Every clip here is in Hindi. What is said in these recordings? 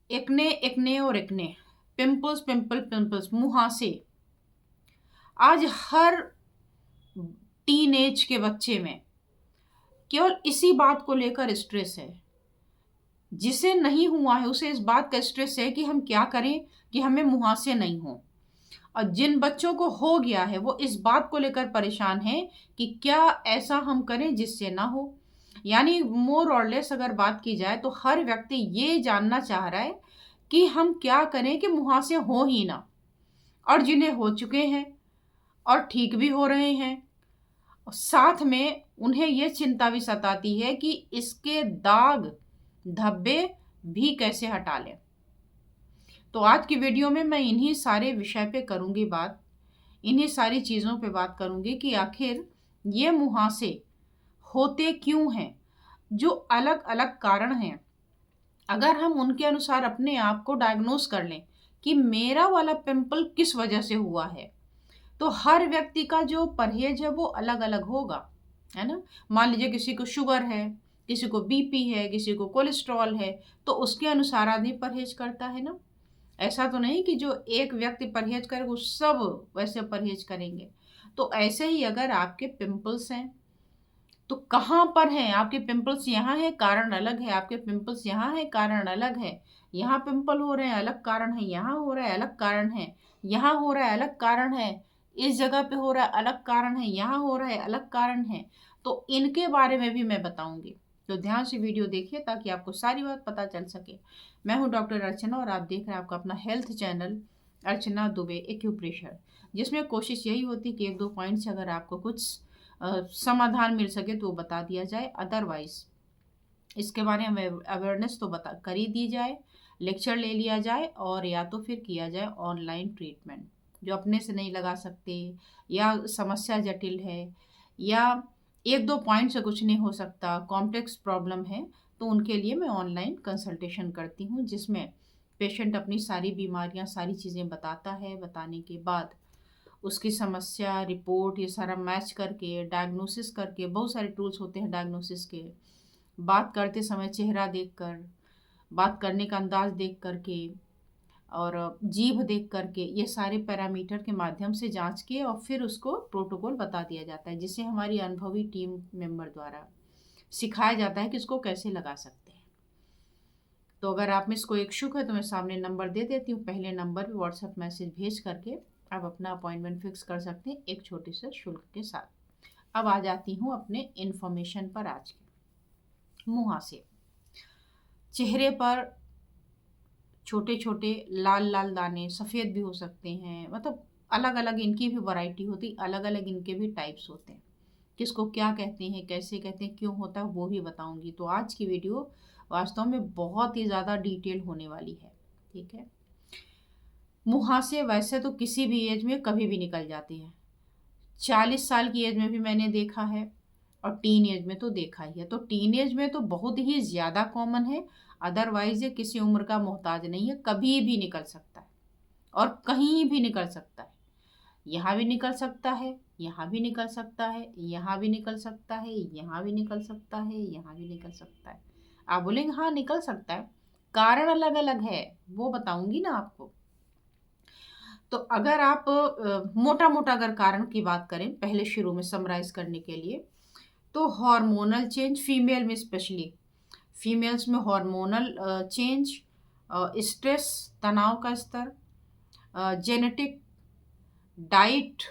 एक्ने एक्ने और एक्ने, पिंपल्स पिंपल पिंपल्स, मुहासे। आज हर टीन एज के बच्चे में केवल इसी बात को लेकर स्ट्रेस है। जिसे नहीं हुआ है उसे इस बात का स्ट्रेस है कि हम क्या करें कि हमें मुहासे नहीं हो, और जिन बच्चों को हो गया है वो इस बात को लेकर परेशान है कि क्या ऐसा हम करें जिससे ना हो। यानी मोर और लेस अगर बात की जाए तो हर व्यक्ति ये जानना चाह रहा है कि हम क्या करें कि मुहासे हो ही ना। और जिन्हें हो चुके हैं और ठीक भी हो रहे हैं, साथ में उन्हें यह चिंता भी सताती है कि इसके दाग धब्बे भी कैसे हटा लें। तो आज की वीडियो में मैं इन्हीं सारे विषय पे करूंगी बात, इन्हीं सारी चीज़ों पे बात करूंगी कि आखिर ये मुहासे होते क्यों हैं, जो अलग अलग कारण हैं। अगर हम उनके अनुसार अपने आप को डायग्नोस कर लें कि मेरा वाला पिंपल किस वजह से हुआ है, तो हर व्यक्ति का जो परहेज है वो अलग अलग होगा, है ना। मान लीजिए किसी को शुगर है, किसी को बीपी है, किसी को कोलेस्ट्रॉल है, तो उसके अनुसार आदमी परहेज करता है ना। ऐसा तो नहीं कि जो एक व्यक्ति परहेज करे वो सब वैसे परहेज करेंगे। तो ऐसे ही अगर आपके पिंपल्स हैं तो कहाँ पर हैं आपके पिंपल्स, यहाँ है कारण अलग है, आपके पिंपल्स यहाँ है कारण अलग है, यहाँ पिंपल हो रहे हैं अलग कारण है, यहाँ हो रहा है अलग कारण है, यहाँ हो रहा है अलग कारण है, इस जगह पे हो रहा है अलग कारण है, यहाँ हो रहा है अलग कारण है। तो इनके बारे में भी मैं बताऊंगी, तो ध्यान से वीडियो देखिए ताकि आपको सारी बात पता चल सके। मैं हूँ डॉक्टर अर्चना और आप देख रहे हैं आपका अपना हेल्थ चैनल अर्चना दुबे एक्यूप्रेशर, जिसमें कोशिश यही होती कि एक दो पॉइंट से अगर आपको कुछ समाधान मिल सके तो बता दिया जाए, अदरवाइज इसके बारे में अवेयरनेस तो बता कर ही दी जाए, लेक्चर ले लिया जाए, और या तो फिर किया जाए ऑनलाइन ट्रीटमेंट। जो अपने से नहीं लगा सकते या समस्या जटिल है या एक दो पॉइंट से कुछ नहीं हो सकता, कॉम्प्लेक्स प्रॉब्लम है, तो उनके लिए मैं ऑनलाइन कंसल्टेशन करती हूँ, जिसमें पेशेंट अपनी सारी बीमारियाँ सारी चीज़ें बताता है। बताने के बाद उसकी समस्या रिपोर्ट ये सारा मैच करके डायग्नोसिस करके, बहुत सारे टूल्स होते हैं डायग्नोसिस के, बात करते समय चेहरा देखकर, बात करने का अंदाज देख करके और जीभ देख करके, ये सारे पैरामीटर के माध्यम से जांच के और फिर उसको प्रोटोकॉल बता दिया जाता है, जिसे हमारी अनुभवी टीम मेंबर द्वारा सिखाया जाता है कि इसको कैसे लगा सकते हैं। तो अगर आप में इसको इच्छुक है तो मैं सामने नंबर दे देती हूँ, पहले नंबर पे व्हाट्सएप मैसेज भेज करके आप अपना अपॉइंटमेंट फिक्स कर सकते हैं एक छोटे से शुल्क के साथ। अब आ जाती हूँ अपने इन्फॉर्मेशन पर। आज के मुहासे, चेहरे पर छोटे छोटे लाल लाल दाने, सफ़ेद भी हो सकते हैं, मतलब अलग अलग इनकी भी वैरायटी होती, अलग अलग इनके भी टाइप्स होते हैं। किसको क्या कहते हैं, कैसे कहते हैं, क्यों होता है, वो भी बताऊंगी। तो आज की वीडियो वास्तव में बहुत ही ज़्यादा डिटेल होने वाली है, ठीक है। मुहासे वैसे तो किसी भी एज में कभी भी निकल जाते हैं, 40 साल की एज में भी मैंने देखा है और टीन एज में तो देखा ही है। तो टीन एज में तो बहुत ही ज़्यादा कॉमन है, अदरवाइज ये किसी उम्र का मोहताज नहीं है, कभी भी निकल सकता है और कहीं भी निकल सकता है। यहाँ भी निकल सकता है, यहाँ भी निकल सकता है, यहाँ भी निकल सकता है, यहाँ भी निकल सकता है, यहाँ भी निकल सकता है। आप बोलेंगे हाँ निकल सकता है, कारण अलग अलग है, वो बताऊंगी ना आपको। तो अगर आप मोटा मोटा अगर कारण की बात करें पहले शुरू में समराइज करने के लिए, तो हार्मोनल चेंज, फीमेल में स्पेशली, फीमेल्स में हार्मोनल चेंज, स्ट्रेस तनाव का स्तर, जेनेटिक, डाइट,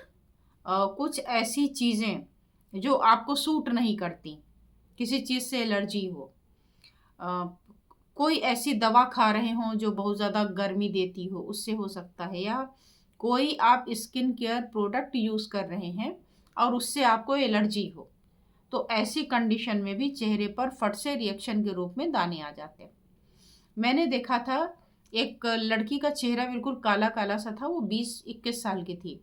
कुछ ऐसी चीज़ें जो आपको सूट नहीं करती, किसी चीज़ से एलर्जी हो, अ, कोई ऐसी दवा खा रहे हों जो बहुत ज़्यादा गर्मी देती हो, उससे हो सकता है, या कोई आप स्किन केयर प्रोडक्ट यूज़ कर रहे हैं और उससे आपको एलर्जी हो, तो ऐसी कंडीशन में भी चेहरे पर फट से रिएक्शन के रूप में दाने आ जाते हैं। मैंने देखा था एक लड़की का चेहरा बिल्कुल काला काला सा था, वो 20-21 साल की थी।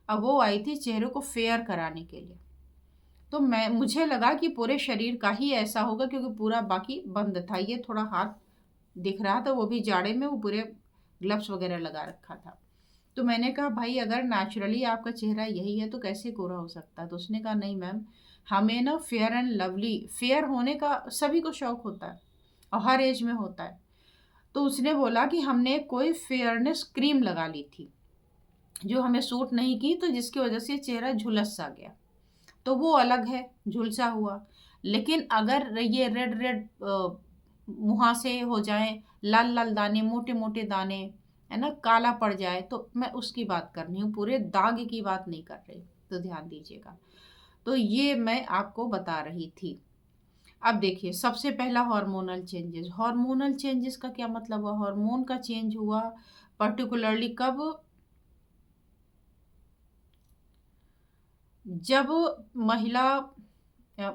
अब वो आई थी चेहरे को फेयर कराने के लिए, तो मैं मुझे लगा कि पूरे शरीर का ही ऐसा होगा क्योंकि पूरा बाकी बंद था, ये थोड़ा हाथ दिख रहा था, वो भी जाड़े में, वो पूरे ग्लव्स वगैरह लगा रखा था। तो मैंने कहा भाई अगर नेचुरली आपका चेहरा यही है तो कैसे गोरा हो सकता है। तो उसने कहा नहीं मैम, हमें ना फेयर एंड लवली, फेयर होने का सभी को शौक होता है और हर एज में होता है। तो उसने बोला कि हमने कोई फेयरनेस क्रीम लगा ली थी जो हमें सूट नहीं की, तो जिसकी वजह से चेहरा झुलस सा गया, तो वो अलग है, झुलसा हुआ। लेकिन अगर ये रेड रेड मुहासे हो जाए, लाल लाल दाने, मोटे मोटे दाने, है ना, काला पड़ जाए, तो मैं उसकी बात कर रही हूँ, पूरे दाग की बात नहीं कर रही, तो ध्यान दीजिएगा। तो ये मैं आपको बता रही थी। अब देखिए, सबसे पहला हार्मोनल चेंजेस। हार्मोनल चेंजेस का क्या मतलब हुआ? हार्मोन का चेंज हुआ पर्टिकुलरली कब? जब महिला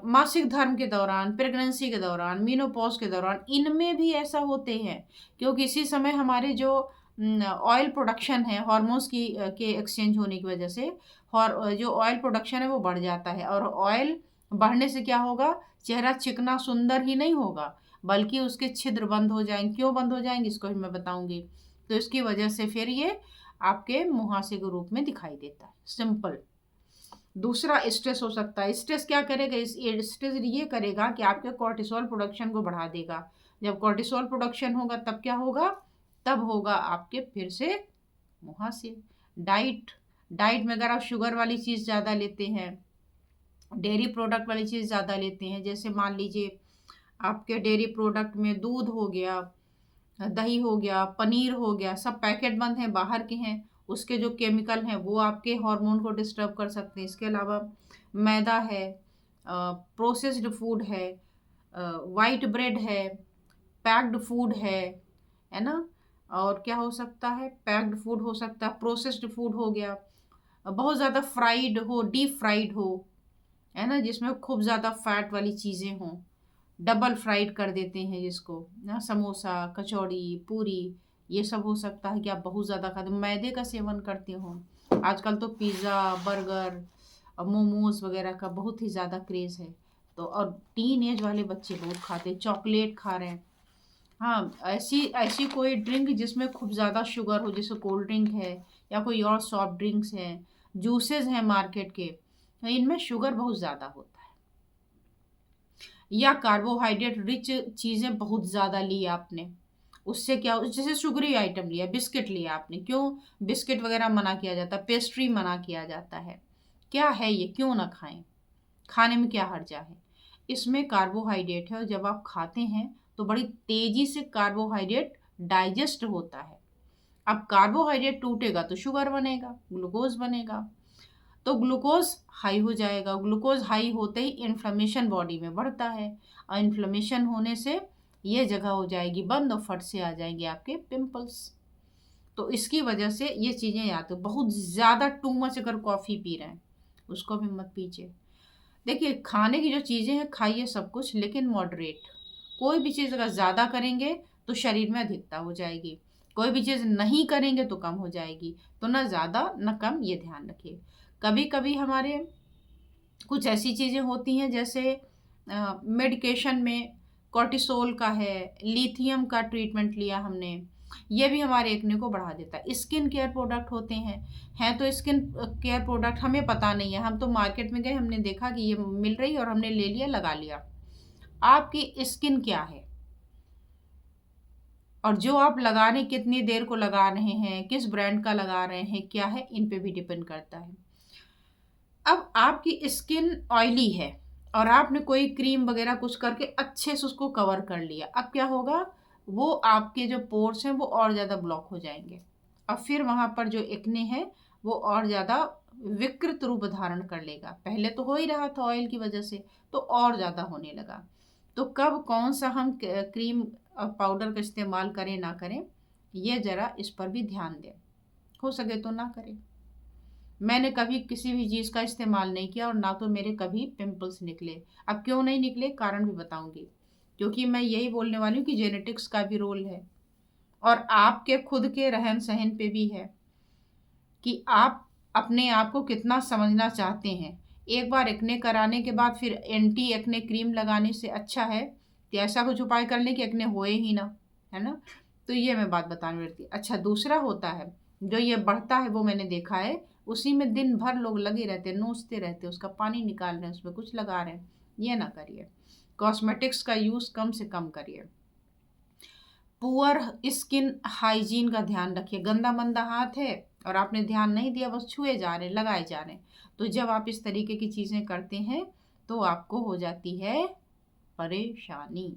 मासिक धर्म के दौरान, प्रेगनेंसी के दौरान, मीनोपॉज के दौरान, इनमें भी ऐसा होते हैं, क्योंकि इसी समय हमारे जो ऑयल प्रोडक्शन है, हार्मोन्स के एक्सचेंज होने की वजह से और जो ऑयल प्रोडक्शन है वो बढ़ जाता है, और ऑयल बढ़ने से क्या होगा? चेहरा चिकना सुंदर ही नहीं होगा, बल्कि उसके छिद्र बंद हो जाएंगे। क्यों बंद हो जाएंगे इसको भी मैं बताऊंगी। तो इसकी वजह से फिर ये आपके मुहासे के रूप में दिखाई देता है, सिंपल। दूसरा स्ट्रेस हो सकता है। स्ट्रेस क्या करेगा? स्ट्रेस ये करेगा कि आपके कॉर्टिसोल प्रोडक्शन को बढ़ा देगा। जब कॉर्टिसोल प्रोडक्शन होगा तब क्या होगा? तब होगा आपके फिर से मुहासे। डाइट डाइट में अगर आप शुगर वाली चीज़ ज़्यादा लेते हैं, डेयरी प्रोडक्ट वाली चीज़ ज़्यादा लेते हैं, जैसे मान लीजिए आपके डेयरी प्रोडक्ट में दूध हो गया, दही हो गया, पनीर हो गया, सब पैकेट बंद हैं, बाहर के हैं, उसके जो केमिकल हैं वो आपके हार्मोन को डिस्टर्ब कर सकते हैं। इसके अलावा मैदा है, प्रोसेस्ड फूड है, वाइट ब्रेड है, पैक्ड फूड है ना। और क्या हो सकता है? पैक्ड फूड हो सकता है, प्रोसेस्ड फूड हो गया, बहुत ज़्यादा फ्राइड हो, डीप फ्राइड हो, है ना, जिसमें खूब ज़्यादा फैट वाली चीज़ें हों, डबल फ्राइड कर देते हैं जिसको ना, समोसा, कचौड़ी, पूरी, ये सब हो सकता है कि आप बहुत ज़्यादा खाते, मैदे का सेवन करते हो। आजकल तो पिज़्ज़ा, बर्गर, मोमोज वगैरह का बहुत ही ज़्यादा क्रेज़ है। तो और टीन एज वाले बच्चे बहुत खाते हैं, चॉकलेट खा रहे हैं। हाँ, ऐसी ऐसी कोई ड्रिंक जिसमें खूब ज़्यादा शुगर हो, जैसे कोल्ड ड्रिंक है या कोई और सॉफ्ट ड्रिंक्स हैं, जूसेस हैं मार्केट के, तो इनमें शुगर बहुत ज़्यादा होता है। या कार्बोहाइड्रेट रिच चीज़ें बहुत ज़्यादा ली आपने, उससे क्या जैसे शुगरी आइटम लिया, बिस्किट लिया आपने, क्यों बिस्किट वगैरह मना किया जाता है, पेस्ट्री मना किया जाता है, क्या है ये, क्यों ना खाएं, खाने में क्या हर्जा है? इसमें कार्बोहाइड्रेट है, और जब आप खाते हैं तो बड़ी तेजी से कार्बोहाइड्रेट डाइजेस्ट होता है। अब कार्बोहाइड्रेट टूटेगा तो शुगर बनेगा, ग्लूकोज बनेगा, तो ग्लूकोज हाई हो जाएगा। ग्लूकोज हाई होते ही इन्फ्लेमेशन बॉडी में बढ़ता है, और इन्फ्लेमेशन होने से ये जगह हो जाएगी बंद, और फट से आ जाएंगे आपके पिंपल्स। तो इसकी वजह से ये चीज़ें याद हो। बहुत ज़्यादा टू मच अगर कॉफ़ी पी रहे हैं उसको भी मत पीजिए। देखिए, खाने की जो चीज़ें हैं खाइए सब कुछ, लेकिन मॉडरेट। कोई भी चीज़ अगर ज़्यादा करेंगे तो शरीर में अधिकता हो जाएगी, कोई भी चीज़ नहीं करेंगे तो कम हो जाएगी। तो ना ज़्यादा ना कम, ये ध्यान रखिए। कभी कभी हमारे कुछ ऐसी चीज़ें होती हैं, जैसे मेडिकेशन में कॉर्टिसोल का है, लिथियम का ट्रीटमेंट लिया हमने, ये भी हमारे एक्ने को बढ़ा देता है। स्किन केयर प्रोडक्ट होते हैं तो स्किन केयर प्रोडक्ट हमें पता नहीं है, हम तो मार्केट में गए, हमने देखा कि ये मिल रही है और हमने ले लिया, लगा लिया। आपकी स्किन क्या है, और जो आप लगाने कितनी देर को लगा रहे हैं, किस ब्रांड का लगा रहे हैं, क्या है, इन पे भी डिपेंड करता है। अब आपकी स्किन ऑयली है और आपने कोई क्रीम वगैरह कुछ करके अच्छे से उसको कवर कर लिया, अब क्या होगा? वो आपके जो पोर्स हैं वो और ज़्यादा ब्लॉक हो जाएंगे, और फिर वहाँ पर जो एक्ने है वो और ज़्यादा विकृत रूप धारण कर लेगा। पहले तो हो ही रहा था ऑयल की वजह से, तो और ज़्यादा होने लगा। तो कब कौन सा हम क्रीम और पाउडर का इस्तेमाल करें ना करें, ये ज़रा इस पर भी ध्यान दें, हो सके तो ना करें। मैंने कभी किसी भी चीज़ का इस्तेमाल नहीं किया, और ना तो मेरे कभी पिंपल्स निकले। अब क्यों नहीं निकले, कारण भी बताऊंगी, क्योंकि मैं यही बोलने वाली हूँ कि जेनेटिक्स का भी रोल है, और आपके खुद के रहन सहन पे भी है कि आप अपने आप को कितना समझना चाहते हैं। एक बार एक्ने कराने के बाद फिर एंटी एक्ने क्रीम लगाने से अच्छा है कि ऐसा कुछ उपाय कर लें कि एक्ने होए ही ना, है ना। तो ये मैं बात बताने वाली थी। अच्छा, दूसरा होता है जो ये बढ़ता है, वो मैंने देखा है, उसी में दिन भर लोग लगे रहते हैं, नोचते रहते हैं, उसका पानी निकाल रहे हैं, उसमें कुछ लगा रहे हैं, ये ना करिए। कॉस्मेटिक्स का यूज़ कम से कम करिए। पुअर स्किन हाइजीन का ध्यान रखिए। गंदा मंदा हाथ है और आपने ध्यान नहीं दिया, बस छुए जा रहे, लगाए जा रहे, तो जब आप इस तरीके की चीज़ें करते हैं तो आपको हो जाती है परेशानी।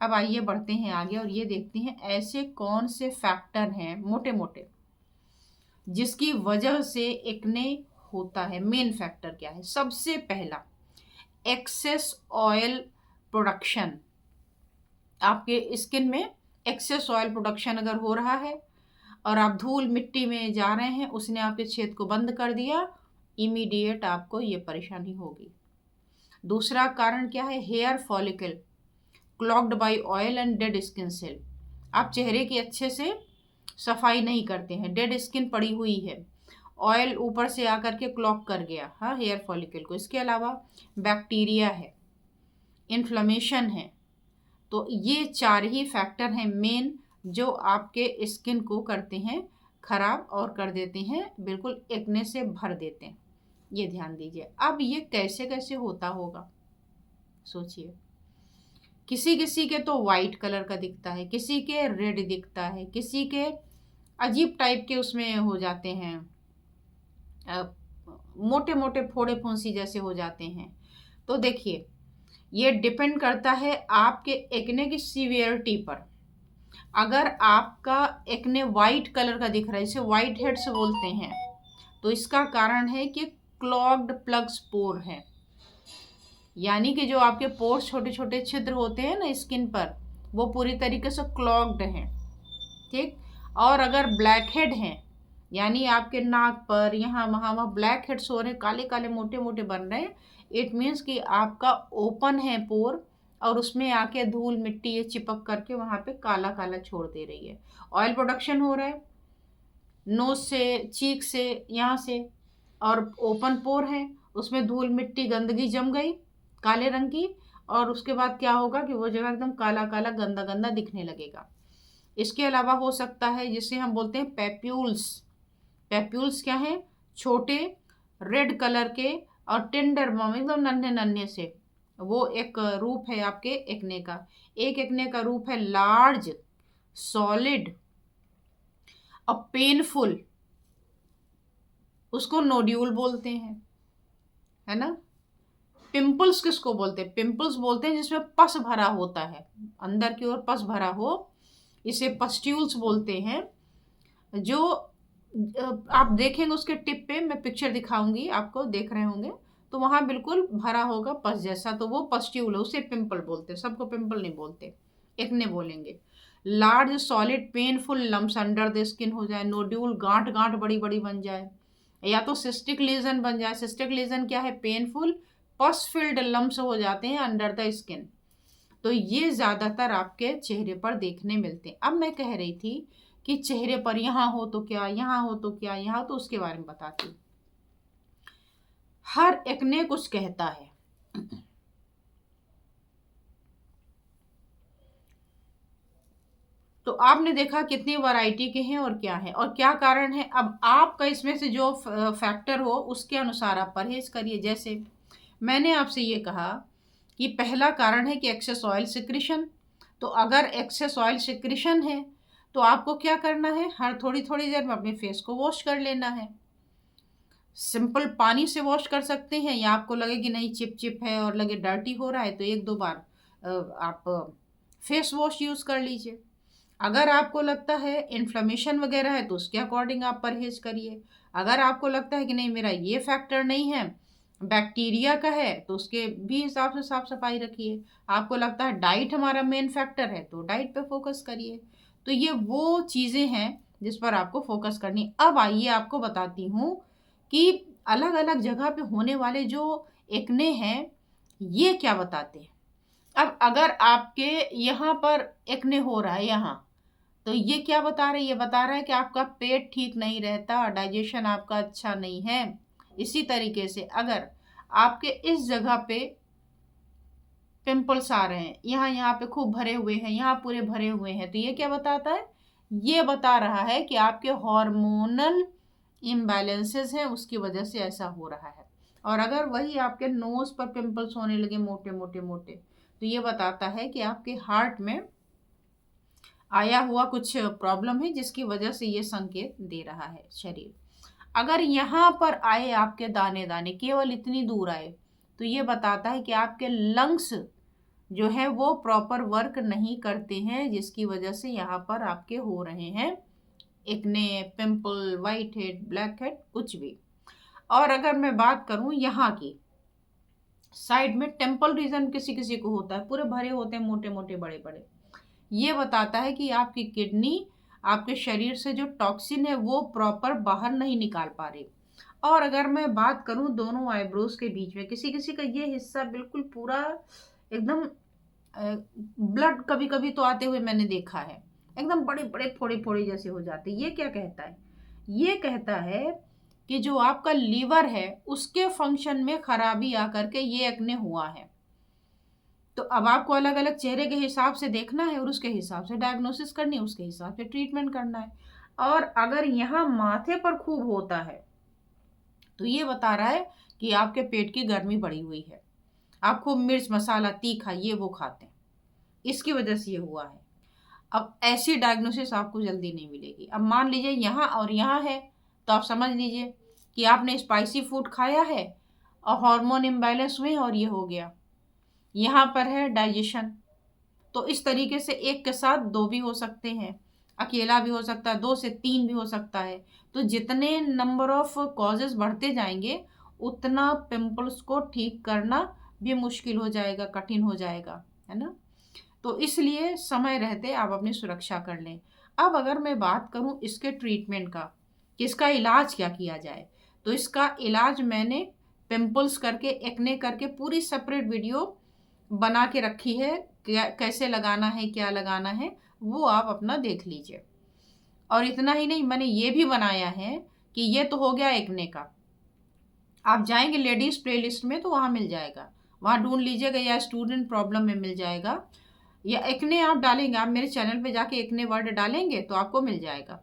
अब आइए बढ़ते हैं आगे और ये देखते हैं ऐसे कौन से फैक्टर हैं मोटे मोटे जिसकी वजह से एक्ने होता है। मेन फैक्टर क्या है? सबसे पहला, एक्सेस ऑयल प्रोडक्शन। आपके स्किन में एक्सेस ऑयल प्रोडक्शन अगर हो रहा है और आप धूल मिट्टी में जा रहे हैं, उसने आपके छेद को बंद कर दिया, इमीडिएट आपको ये परेशानी होगी। दूसरा कारण क्या है? Hair follicle clogged by oil and dead skin cell. आप चेहरे की अच्छे से सफाई नहीं करते हैं, डेड स्किन पड़ी हुई है, ऑयल ऊपर से आकर के क्लॉग कर गया हाँ हेयर फॉलिकल को। इसके अलावा बैक्टीरिया है, इन्फ्लेमेशन है। तो ये चार ही फैक्टर हैं मेन जो आपके स्किन को करते हैं खराब और कर देते हैं बिल्कुल एक्ने से भर देते हैं। ये ध्यान दीजिए। अब ये कैसे कैसे होता होगा सोचिए। किसी किसी के तो वाइट कलर का दिखता है, किसी के रेड दिखता है, किसी के अजीब टाइप के उसमें हो जाते हैं, मोटे मोटे फोड़े फुंसी जैसे हो जाते हैं। तो देखिए ये डिपेंड करता है आपके एक्ने की सीवियरिटी पर। अगर आपका एक्ने वाइट कलर का दिख रहा है, इसे वाइट हेड्स बोलते हैं, तो इसका कारण है कि क्लॉग्ड प्लग्स पोर है, यानी कि जो आपके पोर्स छोटे छोटे छिद्र होते हैं ना स्किन पर, वो पूरी तरीके से क्लॉग्ड हैं। ठीक। और अगर ब्लैक हेड हैं, यानी आपके नाक पर यहाँ वहाँ ब्लैक हेड्स हो रहे हैं, काले काले मोटे मोटे बन रहे हैं, इट मीन्स कि आपका ओपन है पोर और उसमें आके धूल मिट्टी ये चिपक करके वहाँ पे काला काला छोड़ दे रही है। ऑयल प्रोडक्शन हो रहा है नोज से, चीक से, यहाँ से, और ओपन पोर है, उसमें धूल मिट्टी गंदगी जम गई काले रंग की, और उसके बाद क्या होगा कि वो जगह एकदम काला काला गंदा गंदा दिखने लगेगा। इसके अलावा हो सकता है जिसे हम बोलते हैं पैप्यूल्स। पैप्यूल्स क्या है? छोटे रेड कलर के और टेंडर बम एकदम नन्हे नन्हे से, वो एक रूप है आपके एक्ने का। एक एक्ने का रूप है लार्ज सॉलिड और पेनफुल, उसको नोड्यूल बोलते हैं, है ना। पिंपल्स किसको बोलते हैं? पिंपल्स बोलते हैं जिसमें पस भरा होता है, अंदर की ओर पस भरा हो, इसे पस्ट्यूल्स बोलते हैं। जो आप देखेंगे उसके टिप पे, मैं पिक्चर दिखाऊंगी आपको, देख रहे होंगे तो वहां बिल्कुल भरा होगा पस जैसा, तो वो पस्ट्यूल है, उसे पिंपल बोलते हैं। सबको पिंपल नहीं बोलते, एक्ने बोलेंगे। Large solid painful lumps under the skin हो जाए, नोड्यूल गांठ गांठ बड़ी बड़ी बन जाए, या तो सिस्टिक लीजन बन जाए। सिस्टिक लीजन क्या है? पेनफुल पस फिल्ड लम्स हो जाते हैं अंडर द स्किन। तो ये ज़्यादातर आपके चेहरे पर देखने मिलते हैं। अब मैं कह रही थी कि चेहरे पर यहाँ हो तो क्या, यहाँ हो तो क्या, यहाँ, तो उसके बारे में बताती हूँ। हर एक्ने कुछ कहता है। तो आपने देखा कितनी वैरायटी के हैं और क्या है और क्या कारण है। अब आपका इसमें से जो फैक्टर हो उसके अनुसार आप परहेज करिए। जैसे मैंने आपसे ये कहा कि पहला कारण है कि एक्सेस ऑयल सिक्रीशन। तो अगर एक्सेस ऑयल सिक्रीशन है तो आपको क्या करना है? हर थोड़ी थोड़ी देर में अपने फेस को वॉश कर लेना है। सिंपल पानी से वॉश कर सकते हैं, या आपको लगे कि नहीं चिप चिप है और लगे डर्टी हो रहा है तो एक दो बार आप फेस वॉश यूज़ कर लीजिए। अगर आपको लगता है इन्फ्लेमेशन वगैरह है तो उसके अकॉर्डिंग आप परहेज करिए। अगर आपको लगता है कि नहीं मेरा ये फैक्टर नहीं है, बैक्टीरिया का है, तो उसके भी हिसाब से साफ सफाई रखिए। आपको लगता है डाइट हमारा मेन फैक्टर है तो डाइट पे फोकस करिए। तो ये वो चीज़ें हैं जिस पर आपको फोकस करनी। अब आइए आपको बताती हूँ कि अलग अलग जगह पे होने वाले जो एक्ने हैं ये क्या बताते हैं। अब अगर आपके यहाँ पर एक्ने हो रहा है यहाँ, तो ये क्या बता रहा है? ये बता रहा है कि आपका पेट ठीक नहीं रहता, डाइजेशन आपका अच्छा नहीं है। इसी तरीके से अगर आपके इस जगह पे पिंपल्स आ रहे हैं, यहाँ यहाँ पे खूब भरे हुए हैं, यहाँ पूरे भरे हुए हैं, तो ये क्या बताता है? ये बता रहा है कि आपके हार्मोनल इम्बैलेंसेस हैं, उसकी वजह से ऐसा हो रहा है। और अगर वही आपके नोज पर पिंपल्स होने लगे मोटे मोटे मोटे, तो ये बताता है कि आपके हार्ट में आया हुआ कुछ प्रॉब्लम है जिसकी वजह से ये संकेत दे रहा है शरीर। अगर यहाँ पर आए आपके दाने दाने, केवल इतनी दूर आए, तो ये बताता है कि आपके लंग्स जो है वो प्रॉपर वर्क नहीं करते हैं, जिसकी वजह से यहाँ पर आपके हो रहे हैं acne, pimple, white head, black head, कुछ भी। और अगर मैं बात करूं यहाँ की साइड में, टेम्पल रीजन किसी किसी को होता है, पूरे भरे होते हैं, मोटे मोटे बड़े बड़े, ये बताता है कि आपकी किडनी आपके शरीर से जो टॉक्सिन है वो प्रॉपर बाहर नहीं निकाल पा रही। और अगर मैं बात करूं दोनों आईब्रोज के बीच में, किसी किसी का ये हिस्सा बिल्कुल पूरा एकदम ब्लड कभी कभी तो आते हुए मैंने देखा है, एकदम बड़े बड़े फोड़े फोड़े जैसे हो जाते, ये क्या कहता है? ये कहता है कि जो आपका लीवर है उसके फंक्शन में खराबी आकर के ये एक्ने हुआ है। तो अब आपको अलग अलग चेहरे के हिसाब से देखना है और उसके हिसाब से डायग्नोसिस करनी है, उसके हिसाब से ट्रीटमेंट करना है। और अगर यहाँ माथे पर खूब होता है तो ये बता रहा है कि आपके पेट की गर्मी बढ़ी हुई है, आप खूब मिर्च मसाला तीखा ये वो खाते हैं, इसकी वजह से ये हुआ है। अब ऐसी डायग्नोसिस आपको जल्दी नहीं मिलेगी। अब मान लीजिए यहाँ और यहाँ है, तो आप समझ लीजिए कि आपने स्पाइसी फूड खाया है और हार्मोन इम्बैलेंस हुए और ये हो गया। यहाँ पर है डाइजेशन, तो इस तरीके से एक के साथ दो भी हो सकते हैं, अकेला भी हो सकता है, दो से तीन भी हो सकता है। तो जितने नंबर ऑफ कॉजेज बढ़ते जाएंगे उतना पिंपल्स को ठीक करना भी मुश्किल हो जाएगा, कठिन हो जाएगा, है ना। तो इसलिए समय रहते आप अपनी सुरक्षा कर लें। अब अगर मैं बात करूं इसके ट्रीटमेंट का कि इसका इलाज क्या किया जाए, तो इसका इलाज मैंने पिंपल्स करके, एक्ने करके पूरी सेपरेट वीडियो बना के रखी है, क्या कैसे लगाना है, क्या लगाना है, वो आप अपना देख लीजिए। और इतना ही नहीं, मैंने ये भी बनाया है कि ये तो हो गया एक्ने का, आप जाएंगे लेडीज प्लेलिस्ट में तो वहाँ मिल जाएगा, वहाँ ढूंढ लीजिएगा, या स्टूडेंट प्रॉब्लम में मिल जाएगा, या एक्ने आप डालेंगे, आप मेरे चैनल पे जाके एक्ने वर्ड डालेंगे तो आपको मिल जाएगा।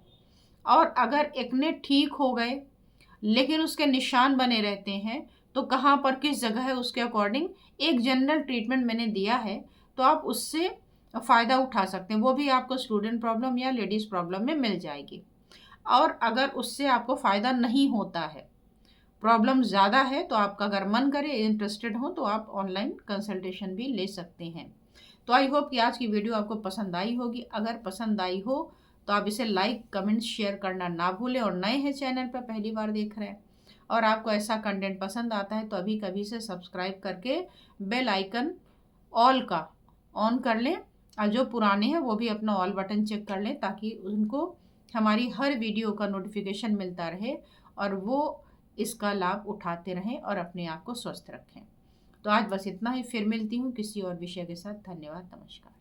और अगर एक्ने ठीक हो गए लेकिन उसके निशान बने रहते हैं, तो कहाँ पर किस जगह है उसके अकॉर्डिंग एक जनरल ट्रीटमेंट मैंने दिया है, तो आप उससे फ़ायदा उठा सकते हैं, वो भी आपको स्टूडेंट प्रॉब्लम या लेडीज़ प्रॉब्लम में मिल जाएगी। और अगर उससे आपको फ़ायदा नहीं होता है, प्रॉब्लम ज़्यादा है, तो आपका अगर मन करे, इंटरेस्टेड हो, तो आप ऑनलाइन कंसल्टेशन भी ले सकते हैं। तो आई होप कि आज की वीडियो आपको पसंद आई होगी। अगर पसंद आई हो तो आप इसे लाइक, कमेंट, शेयर करना ना भूलें, और नए हैं चैनल पर, पहली बार देख रहे हैं और आपको ऐसा कंटेंट पसंद आता है तो अभी कभी से सब्सक्राइब करके बेल आइकन ऑल का ऑन कर लें, और जो पुराने हैं वो भी अपना ऑल बटन चेक कर लें, ताकि उनको हमारी हर वीडियो का नोटिफिकेशन मिलता रहे और वो इसका लाभ उठाते रहें और अपने आप को स्वस्थ रखें। तो आज बस इतना ही, फिर मिलती हूँ किसी और विषय के साथ। धन्यवाद, नमस्कार।